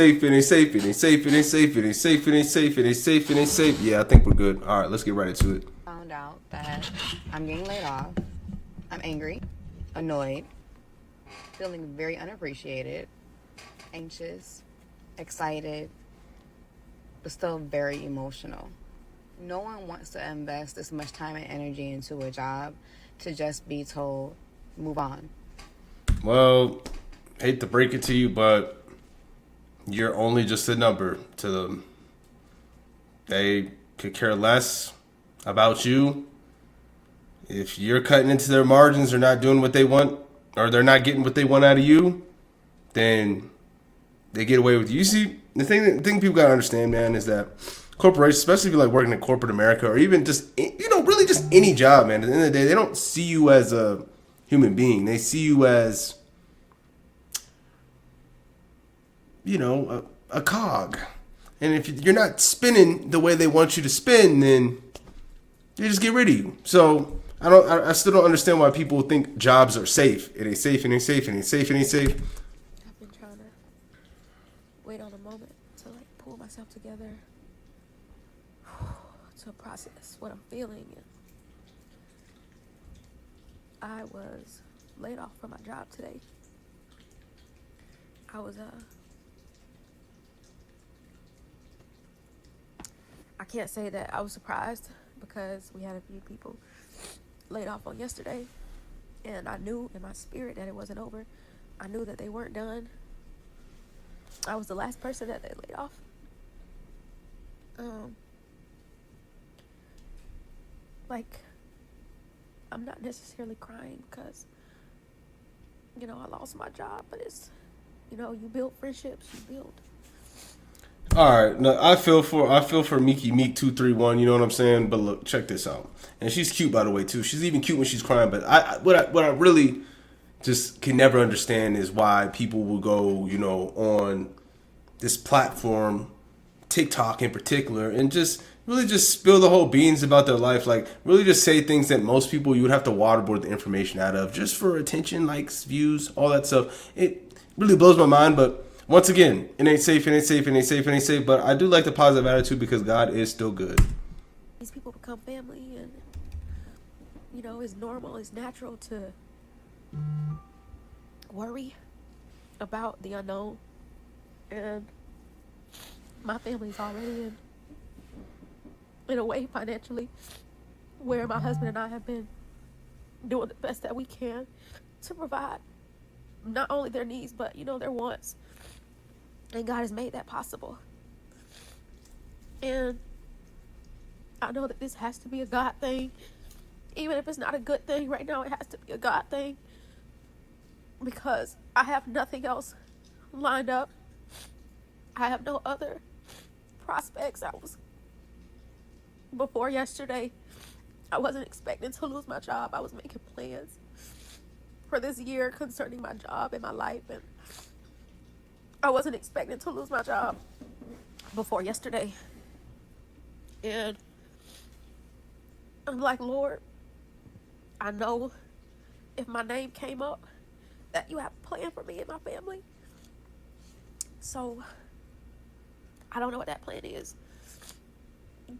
Safe, it ain't safe, it ain't safe, it ain't safe, it ain't safe, it ain't safe, it ain't safe, it ain't safe. Yeah, I think we're good. All right, let's get right into it. Found out that I'm getting laid off. I'm angry, annoyed, feeling very unappreciated, anxious, excited, but still very emotional. No one wants to invest this much time and energy into a job to just be told, move on. Well, hate to break it to you, but you're only just a number to them. They could care less about you. If you're cutting into their margins, they're not doing what they want, or they're not getting what they want out of you, then they get away with you. You see, the thing people gotta understand, man, is that corporations, especially if you're like working in corporate America, or even just really just any job, man. At the end of the day, they don't see you as a human being. They see you as a cog. And if you're not spinning the way they want you to spin, then they just get rid of you. So I still don't understand why people think jobs are safe. It ain't safe. It ain't safe. It ain't safe. It ain't safe. I've been trying to wait on a moment to pull myself together to process what I'm feeling. I was laid off from my job today. I can't say that I was surprised because we had a few people laid off on yesterday, and I knew in my spirit that it wasn't over. I knew that they weren't done. I was the last person that they laid off. I'm not necessarily crying because, I lost my job, but it's, you build friendships, you build. All right, no, I feel for Miki Meek 231. You know what I'm saying? But look, check this out. And she's cute, by the way, too. She's even cute when she's crying. But what I really just can never understand is why people will go, on this platform, TikTok in particular, and just really just spill the whole beans about their life. Like, really just say things that most people you would have to waterboard the information out of just for attention, likes, views, all that stuff. It really blows my mind. But once again, it ain't safe, it ain't safe, it ain't safe, it ain't safe. But I do like the positive attitude because God is still good. These people become family, and, it's normal, it's natural to worry about the unknown. And my family's already in a way financially where my husband and I have been doing the best that we can to provide not only their needs but their wants, and God has made that possible. And I know that this has to be a God thing. Even if it's not a good thing right now, it has to be a God thing, because I have nothing else lined up. I have no other prospects. Before yesterday, I wasn't expecting to lose my job. I was making plans for this year concerning my job and my life, and I wasn't expecting to lose my job before yesterday. And I'm like, Lord, I know if my name came up that you have a plan for me and my family. So I don't know what that plan is,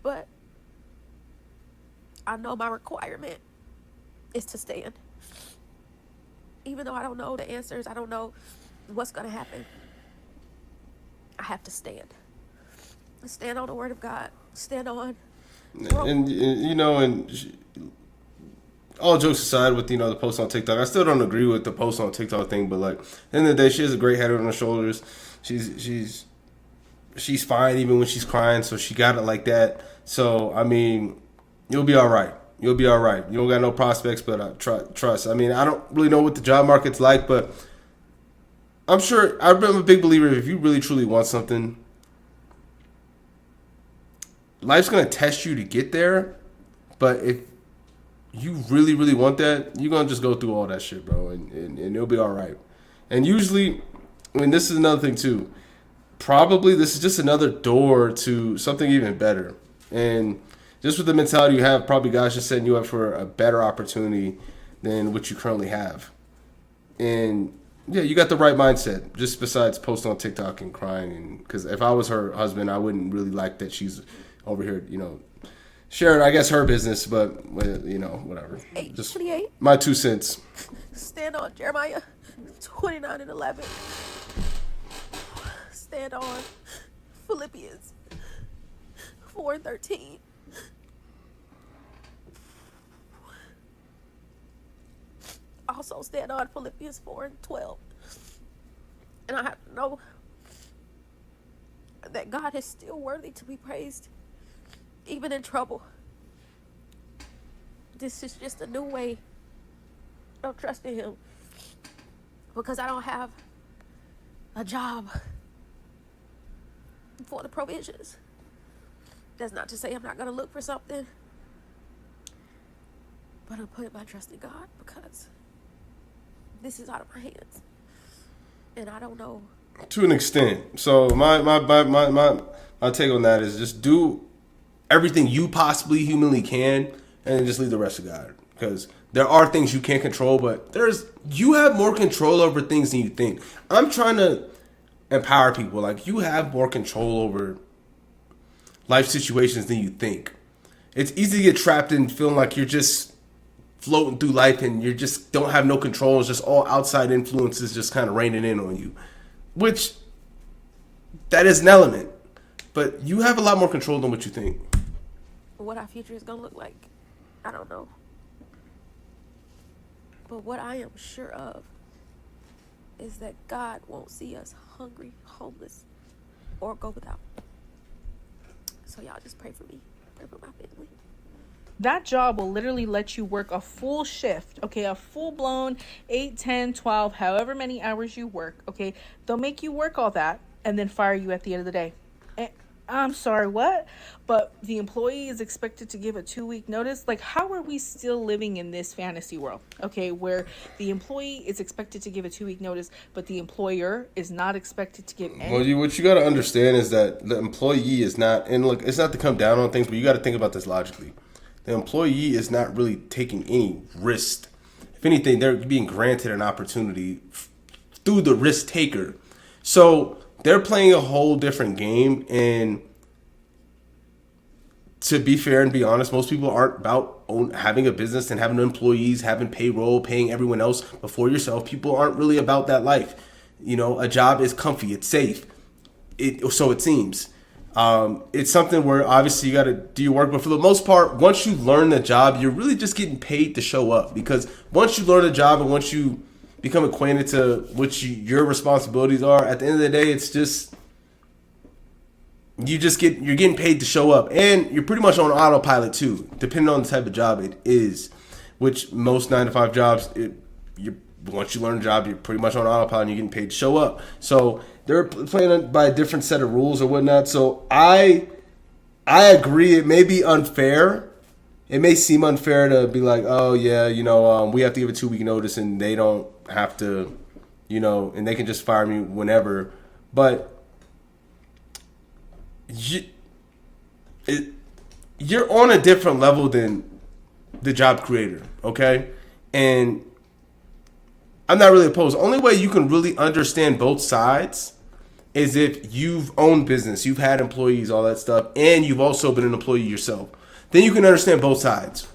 but I know my requirement is to stand. Even though I don't know the answers, I don't know what's going to happen, I have to stand. Stand on the word of God. Stand on. And all jokes aside with the post on TikTok, I still don't agree with the post on TikTok thing. But like, at the end of the day, she has a great head on her shoulders. She's fine even when she's crying, so she got it like that. So I mean, you'll be all right. You'll be all right. You don't got no prospects, but trust. I mean, I don't really know what the job market's like, but I'm sure. I'm a big believer. If you really truly want something, life's gonna test you to get there. But if you really, really want that, you're gonna just go through all that shit, bro, and it'll be all right. And usually, I mean, this is another thing too. Probably this is just another door to something even better. And just with the mentality you have, probably God's just setting you up for a better opportunity than what you currently have. And Yeah, you got the right mindset. Just besides posting on TikTok and crying, and because if I was her husband, I wouldn't really like that she's over here, sharing, I guess, her business. But whatever. Just 8:28. my 2 cents. Stand on Jeremiah 29:11. Stand on Philippians 4:13. Also stand on Philippians 4:12. And I have to know that God is still worthy to be praised, even in trouble. This is just a new way of trusting Him, because I don't have a job for the provisions. That's not to say I'm not going to look for something, but I'm putting my trust in God, because this is out of my hands, and I don't know. To an extent. So my take on that is just do everything you possibly humanly can, and then just leave the rest to God. Because there are things you can't control, but you have more control over things than you think. I'm trying to empower people. Like, you have more control over life situations than you think. It's easy to get trapped in feeling like you're just floating through life and you just don't have no control. It's just all outside influences just kind of raining in on you, which that is an element, but you have a lot more control than what you think. What our future is going to look like, I don't know. But what I am sure of is that God won't see us hungry, homeless, or go without. So y'all just pray for me. Pray for my family. That job will literally let you work a full shift, okay? A full-blown 8, 10, 12, however many hours you work, okay? They'll make you work all that and then fire you at the end of the day. I'm sorry, what? But the employee is expected to give a 2-week notice? Like, how are we still living in this fantasy world, okay, where the employee is expected to give a 2-week notice, but the employer is not expected to give any? Well, what you got to understand is that the employee is not, and look, it's not to come down on things, but you got to think about this logically. The employee is not really taking any risk. If anything, they're being granted an opportunity through the risk taker. So they're playing a whole different game. And to be fair and be honest, most people aren't about having a business and having employees, having payroll, paying everyone else before yourself. People aren't really about that life. A job is comfy, it's safe. So it seems. It's something where obviously you got to do your work, but for the most part, once you learn the job, you're really just getting paid to show up. Because once you learn the job and once you become acquainted to what your responsibilities are, at the end of the day, it's just you're getting paid to show up, and you're pretty much on autopilot too, depending on the type of job it is. Which most 9-to-5 jobs, once you learn a job, you're pretty much on autopilot and you're getting paid to show up. So they're playing by a different set of rules or whatnot. So I agree. It may be unfair. It may seem unfair to be like, oh yeah, we have to give a 2-week notice and they don't have to, and they can just fire me whenever. But you're on a different level than the job creator, okay? And I'm not really opposed. The only way you can really understand both sides is if you've owned business, you've had employees, all that stuff, and you've also been an employee yourself. Then you can understand both sides.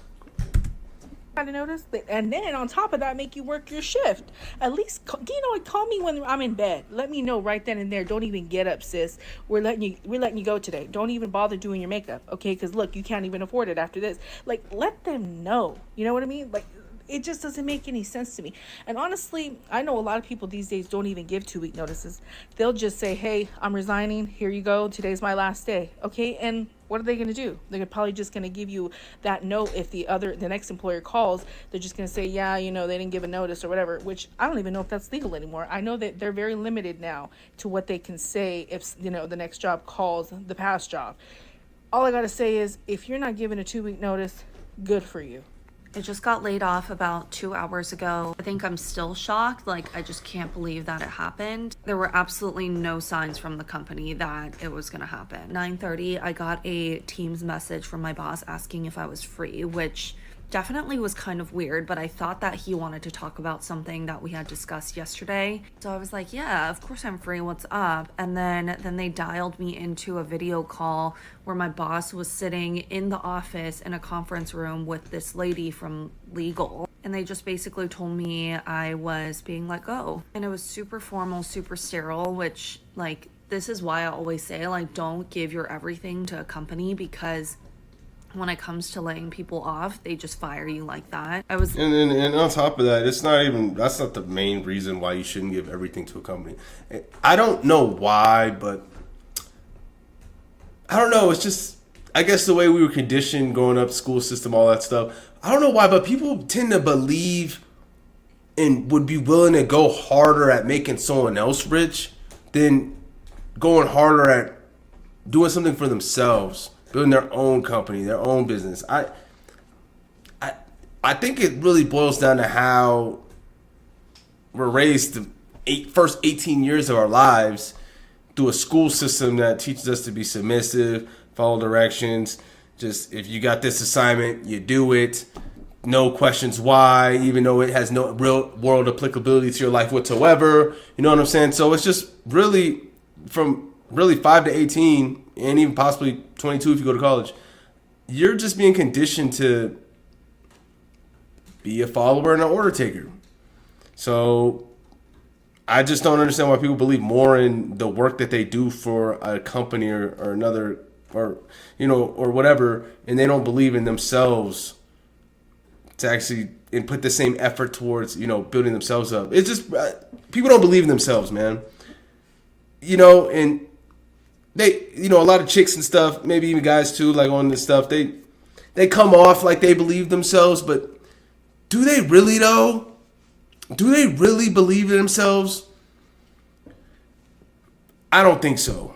To notice, and then on top of that, make you work your shift. At least, call me when I'm in bed. Let me know right then and there. Don't even get up, sis. We're letting you go today. Don't even bother doing your makeup, okay? Because look, you can't even afford it after this. Like, let them know. You know what I mean? Like, it just doesn't make any sense to me. And honestly, I know a lot of people these days don't even give 2-week notices. They'll just say, hey, I'm resigning. Here you go. Today's my last day. Okay. And what are they going to do? They're probably just going to give you that note. If the next employer calls, they're just going to say, yeah, they didn't give a notice or whatever, which I don't even know if that's legal anymore. I know that they're very limited now to what they can say if, the next job calls the past job. All I got to say is, if you're not given a 2-week notice, good for you. I just got laid off about 2 hours ago. I think I'm still shocked. Like, I just can't believe that it happened. There were absolutely no signs from the company that it was gonna happen. 9:30, I got a Teams message from my boss asking if I was free, which definitely was kind of weird, but I thought that he wanted to talk about something that we had discussed yesterday. So I was like, yeah, of course I'm free. What's up? And then they dialed me into a video call where my boss was sitting in the office in a conference room with this lady from legal. And they just basically told me I was being let go. And it was super formal, super sterile, which, like, this is why I always say, like, don't give your everything to a company, because when it comes to laying people off, they just fire you like that. And on top of that, that's not the main reason why you shouldn't give everything to a company. I don't know why, but I don't know. It's just, I guess the way we were conditioned growing up, school system, all that stuff. I don't know why, but people tend to believe and would be willing to go harder at making someone else rich than going harder at doing something for themselves, building their own company, their own business. I think it really boils down to how we're raised the first 18 years of our lives through a school system that teaches us to be submissive, follow directions. Just, if you got this assignment, you do it. No questions why, even though it has no real world applicability to your life whatsoever. You know what I'm saying? So it's just really, from really 5 to 18, and even possibly 22 if you go to college, you're just being conditioned to be a follower and an order taker. So I just don't understand why people believe more in the work that they do for a company or another, or, you know, or whatever, and they don't believe in themselves to actually and put the same effort towards, you know, building themselves up. It's just, people don't believe in themselves, man. You know, and they, you know, a lot of chicks and stuff, maybe even guys too, like on this stuff, they come off like they believe themselves, but do they really though? Do they really believe in themselves? I don't think so.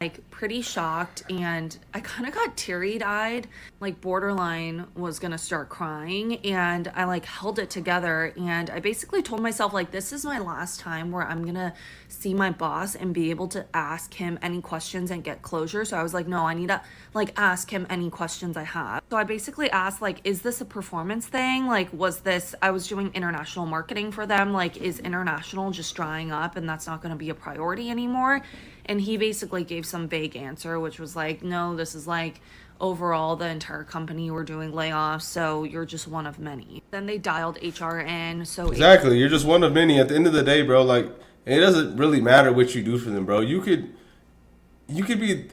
Like, pretty shocked, and I kind of got teary-eyed, like borderline was gonna start crying, and I like held it together, and I basically told myself, like, this is my last time where I'm gonna see my boss and be able to ask him any questions and get closure. So I was like, no, I need to like ask him any questions I have. So I basically asked, like, is this a performance thing? Like, I was doing international marketing for them, like, is international just drying up and that's not gonna be a priority anymore? And he basically gave some vague answer, which was like, no, this is like overall the entire company, we're doing layoffs, so you're just one of many. Then they dialed HR in. So exactly, you're just one of many. At the end of the day, bro, like, it doesn't really matter what you do for them, bro. You could be.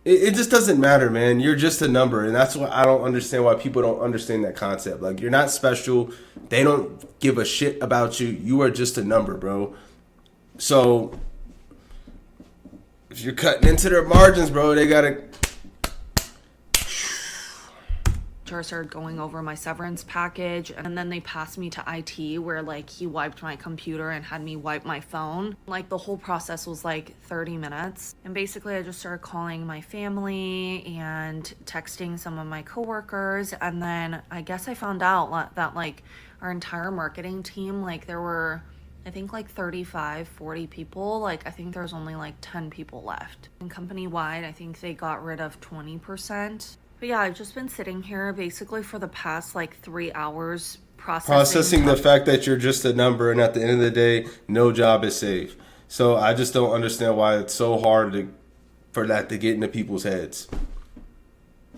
It just doesn't matter, man. You're just a number, and that's why I don't understand why people don't understand that concept. Like, you're not special. They don't give a shit about you. You are just a number, bro. So if you're cutting into their margins, bro, they gotta. Started going over my severance package, and then they passed me to IT, where like he wiped my computer and had me wipe my phone. Like, the whole process was like 30 minutes, and basically I just started calling my family and texting some of my coworkers, and then I guess I found out that like our entire marketing team, like there were, I think, like 35, 40 people. Like, I think there's only like 10 people left. And company-wide, I think they got rid of 20%. But yeah, I've just been sitting here basically for the past like 3 hours processing the fact that you're just a number, and at the end of the day, no job is safe. So I just don't understand why it's so hard for that to get into people's heads.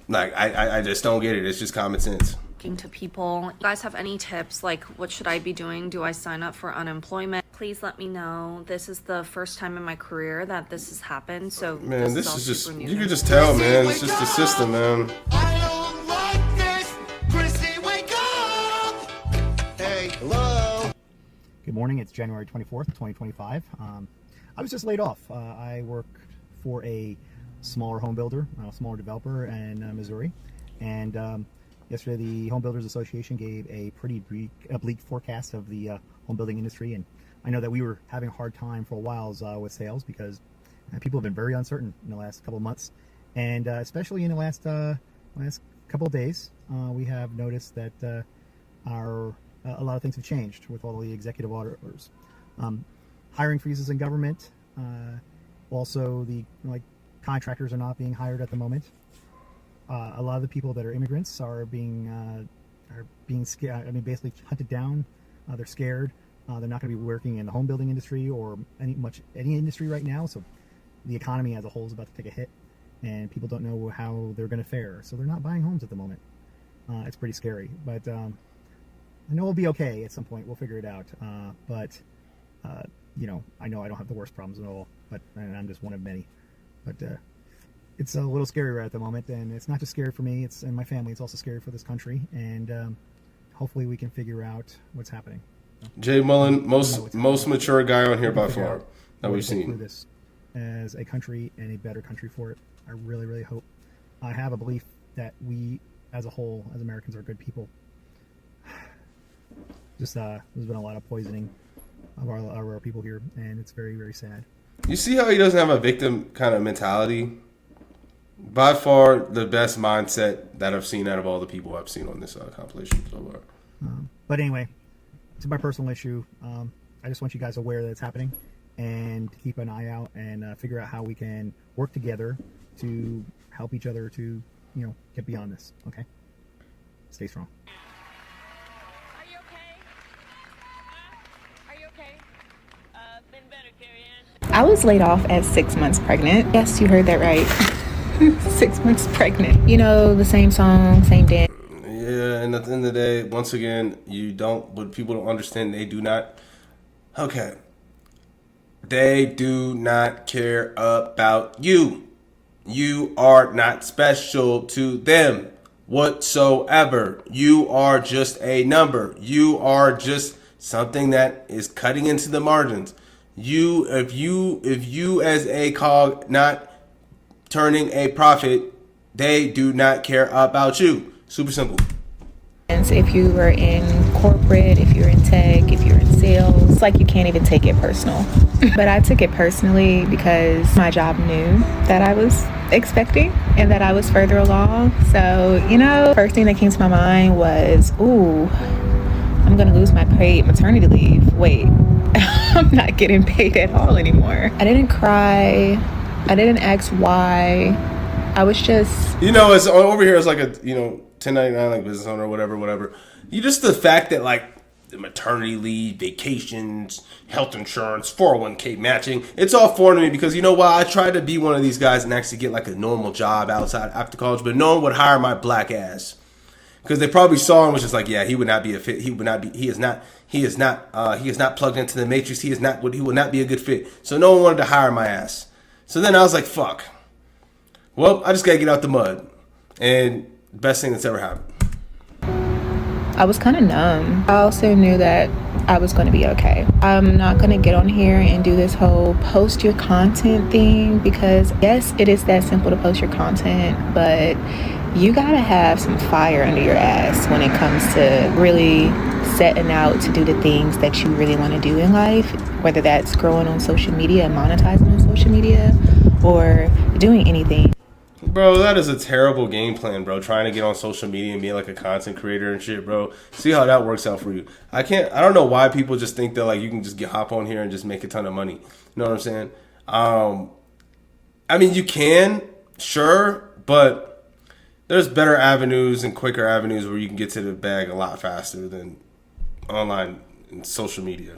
Like, I just don't get it. It's just common sense. To people. You guys have any tips? Like, what should I be doing? Do I sign up for unemployment? Please let me know. This is the first time in my career that this has happened. So man, this is just, you can just tell, man. It's just the system, man. I don't like this. Chrissy, wake up. Hey, hello. Good morning. It's January 24th, 2025. I was just laid off. I work for a smaller home builder, a smaller developer in Missouri, and yesterday, the Home Builders Association gave a pretty bleak forecast of the home building industry, and I know that we were having a hard time for a while with sales because people have been very uncertain in the last couple of months, and especially in the last couple of days, we have noticed that a lot of things have changed with all the executive orders, hiring freezes in government. Also, the contractors are not being hired at the moment. A lot of the people that are immigrants are being scared. I mean, basically hunted down. They're scared. They're not going to be working in the home building industry or any industry right now. So the economy as a whole is about to take a hit, and people don't know how they're going to fare. So they're not buying homes at the moment. It's pretty scary, but I know we'll be okay at some point. We'll figure it out. But I know I don't have the worst problems at all, and I'm just one of many. But it's a little scary right at the moment, and it's not just scary for me, and my family. It's also scary for this country, and hopefully we can figure out what's happening. Jay Mullen, most mature guy on here by far that we've seen. This as a country and a better country for it. I really, really hope. I have a belief that we, as a whole, as Americans, are good people. Just there's been a lot of poisoning of our people here, and it's very, very sad. You see how he doesn't have a victim kind of mentality? By far the best mindset that I've seen out of all the people I've seen on this compilation so far. But anyway, to my personal issue, I just want you guys aware that it's happening and keep an eye out and figure out how we can work together to help each other to, get beyond this. Okay? Stay strong. Are you okay? Huh? Are you okay? Been better, Carrie Ann. I was laid off at 6 months pregnant. Yes, you heard that right. 6 months pregnant. The same song, same dance. Yeah, and at the end of the day, once again, what people don't understand, they do not care about you. You are not special to them whatsoever. You are just a number. You are just something that is cutting into the margins. If you as a cog not turning a profit, they do not care about you. Super simple. If you were in corporate, if you're in tech, if you're in sales, it's like you can't even take it personal. But I took it personally because my job knew that I was expecting and that I was further along. So, first thing that came to my mind was, I'm going to lose my paid maternity leave. Wait, I'm not getting paid at all anymore. I didn't cry. I didn't ask why. I was just... it's over here. It's like a, 1099 like business owner, whatever. Just the fact that like the maternity leave, vacations, health insurance, 401k matching, it's all foreign to me because I tried to be one of these guys and actually get like a normal job after college, but no one would hire my black ass because they probably saw him and was just like, yeah, he would not be a fit. He is not plugged into the matrix. He will not be a good fit. So no one wanted to hire my ass. So then I was like, fuck. Well, I just gotta get out the mud. And best thing that's ever happened. I was kind of numb. I also knew that I was going to be okay. I'm not going to get on here and do this whole post your content thing because yes, it is that simple to post your content, but you got to have some fire under your ass when it comes to really setting out to do the things that you really want to do in life, whether that's growing on social media and monetizing on social media or doing anything. Bro, that is a terrible game plan, bro. Trying to get on social media and being like a content creator and shit, bro. See how that works out for you. I don't know why people just think that like you can just hop on here and just make a ton of money. You know what I'm saying? I mean, you can, sure, but there's better avenues and quicker avenues where you can get to the bag a lot faster than online and social media.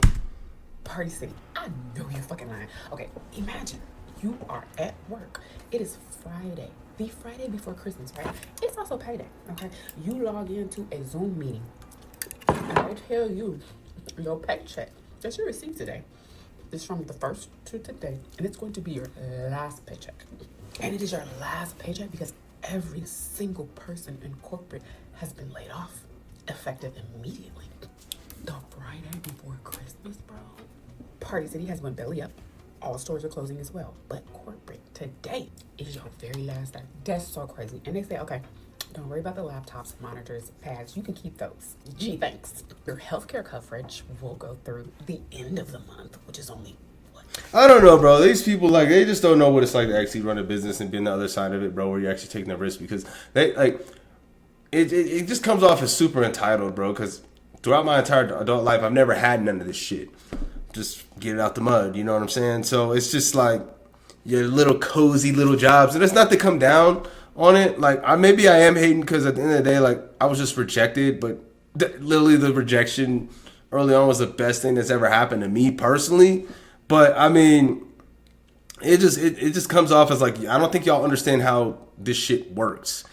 Party City, I know you're fucking lying. Okay, imagine you are at work. It is Friday, the Friday before Christmas, right? It's also payday, okay? You log into a Zoom meeting, and I tell you your paycheck that you received today is from the first to today, and it's going to be your last paycheck. And it is your last paycheck because every single person in corporate has been laid off, effective immediately. The Friday before Christmas, bro. Party City has went belly up. All stores are closing as well. But corporate today is your very last day. That's so crazy. And they say, okay, don't worry about the laptops, monitors, pads. You can keep those. Gee, thanks. Your healthcare coverage will go through the end of the month, which is only what? I don't know, bro. These people, like, they just don't know what it's like to actually run a business and be on the other side of it, bro, where you're actually taking a risk because they, like, it just comes off as super entitled, bro, because throughout my entire adult life, I've never had none of this shit. Just get it out the mud, you know what I'm saying? So it's just like your little cozy little jobs. And it's not to come down on it. Like, maybe I am hating because at the end of the day, like, I was just rejected. But literally, the rejection early on was the best thing that's ever happened to me personally. But I mean, it just comes off as like, I don't think y'all understand how this shit works.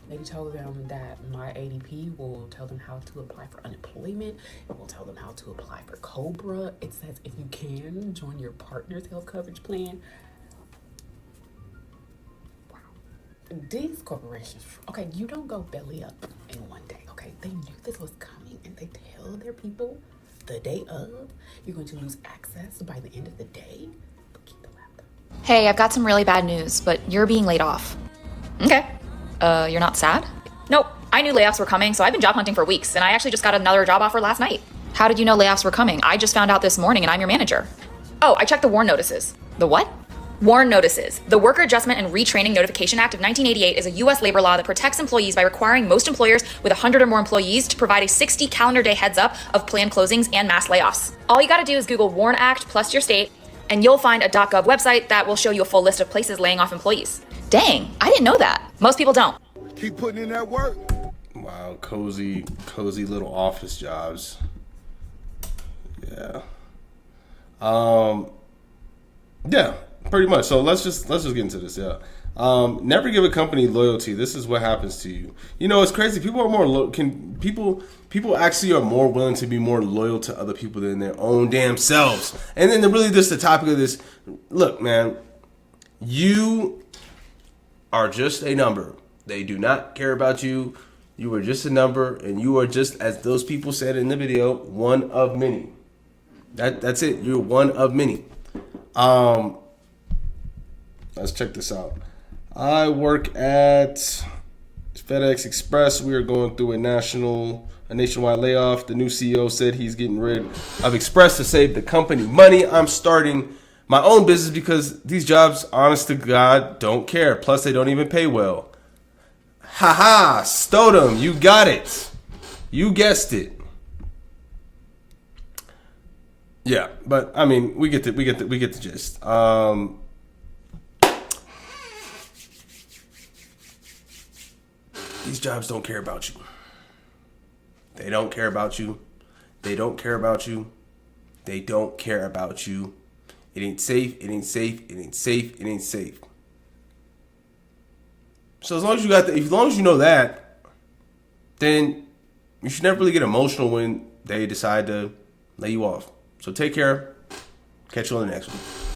They told them that my ADP will tell them how to apply for unemployment. It will tell them how to apply for COBRA. It says if you can, join your partner's health coverage plan. Wow. These corporations, okay, you don't go belly up in one day, okay? They knew this was coming and they tell their people the day of, you're going to lose access by the end of the day. But keep the laptop. Hey, I've got some really bad news, but you're being laid off. Okay. You're not sad? Nope. I knew layoffs were coming, so I've been job hunting for weeks, and I actually just got another job offer last night. How did you know layoffs were coming? I just found out this morning, and I'm your manager. Oh, I checked the WARN notices. The what? WARN notices. The Worker Adjustment and Retraining Notification Act of 1988 is a U.S. labor law that protects employees by requiring most employers with 100 or more employees to provide a 60 calendar day heads up of planned closings and mass layoffs. All you gotta do is Google WARN Act plus your state, and you'll find a .gov website that will show you a full list of places laying off employees. Dang, I didn't know that. Most people don't. Keep putting in that work. Wow, cozy little office jobs. Yeah. Yeah, pretty much. So let's just get into this. Yeah. Never give a company loyalty. This is what happens to you. You know, it's crazy. People are more people actually are more willing to be more loyal to other people than their own damn selves. And then really just the topic of this. Look, man, you are just a number. They do not care about you. You are just a number, and you are just, as those people said in the video, one of many. That's it. You're one of many. Let's check this out. I work at FedEx Express. We are going through a nationwide layoff. The new CEO said he's getting rid of Express to save the company money. I'm starting my own business because these jobs, honest to God, don't care. Plus, they don't even pay well. Haha, Stodem, you got it. You guessed it. Yeah, but I mean, we get the gist. These jobs don't care about you. They don't care about you. They don't care about you. They don't care about you. It ain't safe. It ain't safe. It ain't safe. It ain't safe. So as long as you know that, then you should never really get emotional when they decide to lay you off. So take care. Catch you on the next one.